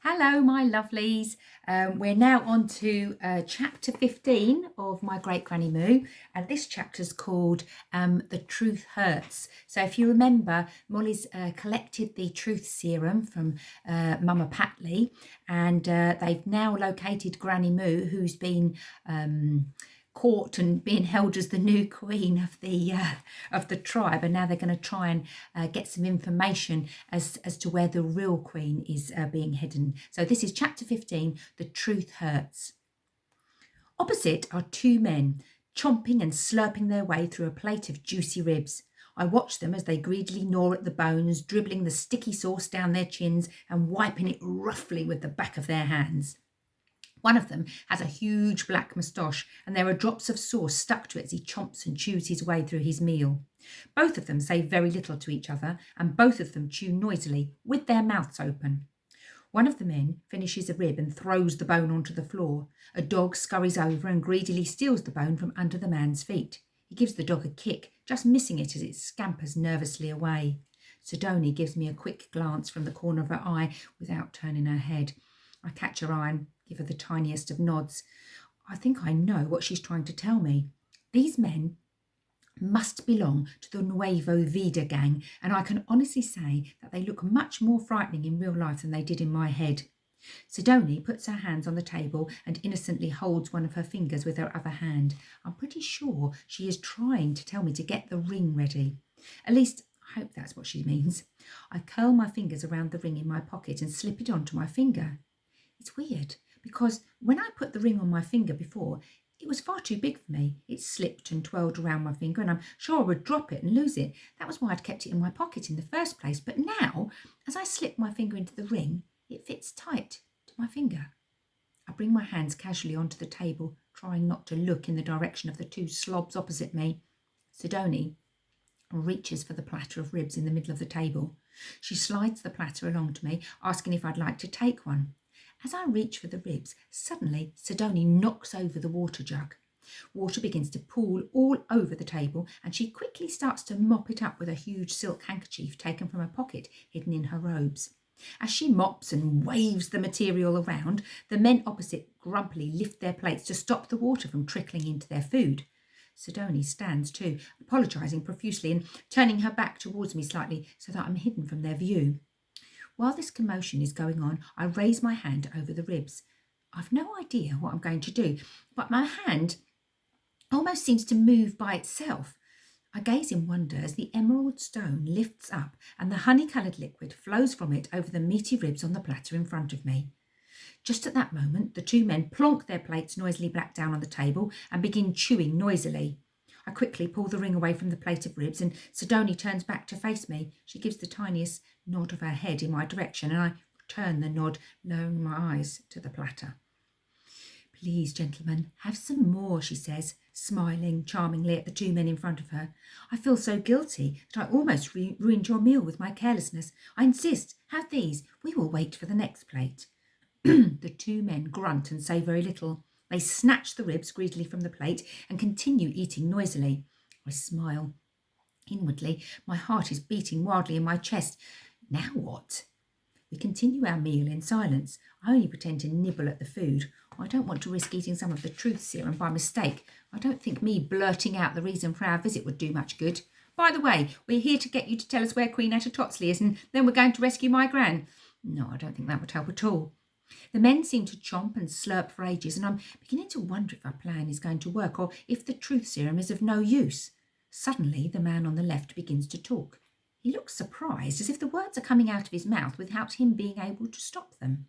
Hello, my lovelies. We're now on to chapter 15 of my Great Granny Moo, and this chapter is called The Truth Hurts. So if you remember, Molly's collected the truth serum from Mama Patley, and they've now located Granny Moo, who's been caught and being held as the new queen of the tribe, and now they're going to try and get some information as to where the real queen is being hidden. So this is chapter 15, The Truth Hurts. Opposite are two men chomping and slurping their way through a plate of juicy ribs. I watch them as they greedily gnaw at the bones, dribbling the sticky sauce down their chins and wiping it roughly with the back of their hands. One of them has a huge black moustache, and there are drops of sauce stuck to it as he chomps and chews his way through his meal. Both of them say very little to each other, and both of them chew noisily, with their mouths open. One of the men finishes a rib and throws the bone onto the floor. A dog scurries over and greedily steals the bone from under the man's feet. He gives the dog a kick, just missing it as it scampers nervously away. Sidonie gives me a quick glance from the corner of her eye without turning her head. I catch her eye and give her the tiniest of nods. I think I know what she's trying to tell me. These men must belong to the Nuevo Vida gang, and I can honestly say that they look much more frightening in real life than they did in my head. Sidonie puts her hands on the table and innocently holds one of her fingers with her other hand. I'm pretty sure she is trying to tell me to get the ring ready. At least, I hope that's what she means. I curl my fingers around the ring in my pocket and slip it onto my finger. It's weird, because when I put the ring on my finger before, it was far too big for me. It slipped and twirled around my finger, and I'm sure I would drop it and lose it. That was why I'd kept it in my pocket in the first place. But now, as I slip my finger into the ring, it fits tight to my finger. I bring my hands casually onto the table, trying not to look in the direction of the two slobs opposite me. Sidonie reaches for the platter of ribs in the middle of the table. She slides the platter along to me, asking if I'd like to take one. As I reach for the ribs, suddenly Sidonie knocks over the water jug. Water begins to pool all over the table, and she quickly starts to mop it up with a huge silk handkerchief taken from her pocket hidden in her robes. As she mops and waves the material around, the men opposite grumpily lift their plates to stop the water from trickling into their food. Sidonie stands too, apologising profusely and turning her back towards me slightly so that I'm hidden from their view. While this commotion is going on, I raise my hand over the ribs. I've no idea what I'm going to do, but my hand almost seems to move by itself. I gaze in wonder as the emerald stone lifts up and the honey-coloured liquid flows from it over the meaty ribs on the platter in front of me. Just at that moment, the two men plonk their plates noisily back down on the table and begin chewing noisily. I quickly pull the ring away from the plate of ribs, and Sidonie turns back to face me. She gives the tiniest nod of her head in my direction, and I return the nod, lowering my eyes to the platter. "Please, gentlemen, have some more," she says, smiling charmingly at the two men in front of her. "I feel so guilty that I almost ruined your meal with my carelessness. I insist, have these. We will wait for the next plate." The two men grunt and say very little. They snatch the ribs greedily from the plate and continue eating noisily. I smile. Inwardly, my heart is beating wildly in my chest. Now what? We continue our meal in silence. I only pretend to nibble at the food. I don't want to risk eating some of the truth serum by mistake. I don't think me blurting out the reason for our visit would do much good. "By the way, we're here to get you to tell us where Queen Atototzli is, and then we're going to rescue my gran." No, I don't think that would help at all. The men seem to chomp and slurp for ages, and I'm beginning to wonder if our plan is going to work or if the truth serum is of no use. Suddenly, the man on the left begins to talk. He looks surprised, as if the words are coming out of his mouth without him being able to stop them.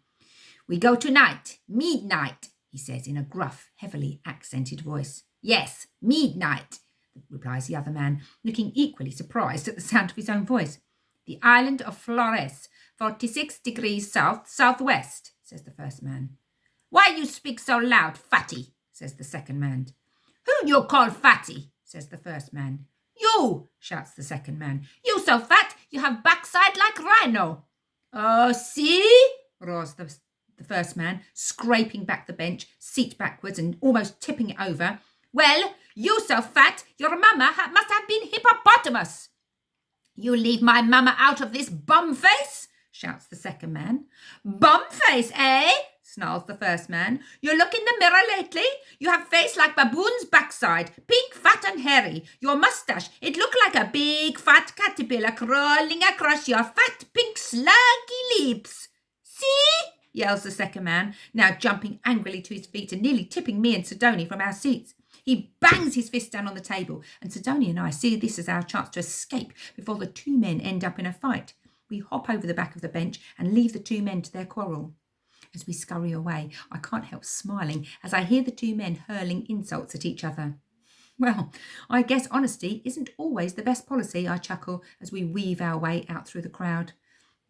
"We go tonight, midnight," he says in a gruff, heavily accented voice. "Yes, midnight," replies the other man, looking equally surprised at the sound of his own voice. "The island of Flores, 46 degrees south, southwest," says the first man. "Why you speak so loud, fatty?" says the second man. "Who you call fatty?" says the first man. "You," shouts the second man. "You so fat, you have backside like rhino." "Oh, see?" roars the first man, scraping back the bench, seat backwards and almost tipping it over. "Well, you so fat, your mama must have been hippopotamus." "You leave my mama out of this bum face," shouts the second man. Bumface, eh? Snarls the first man. You look in the mirror lately? You have face like baboon's backside, pink, fat and hairy. Your moustache, it look like a big fat caterpillar crawling across your fat, pink, sluggy lips. See? Yells the second man, now jumping angrily to his feet and nearly tipping me and Sidonie from our seats. He bangs his fist down on the table, and Sidonie and I see this as our chance to escape before the two men end up in a fight. We hop over the back of the bench and leave the two men to their quarrel. As we scurry away, I can't help smiling as I hear the two men hurling insults at each other. Well, I guess honesty isn't always the best policy, I chuckle as we weave our way out through the crowd.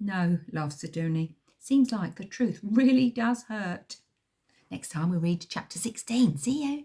No, laughs Sidonie. Seems like the truth really does hurt. Next time we read chapter 16. See you.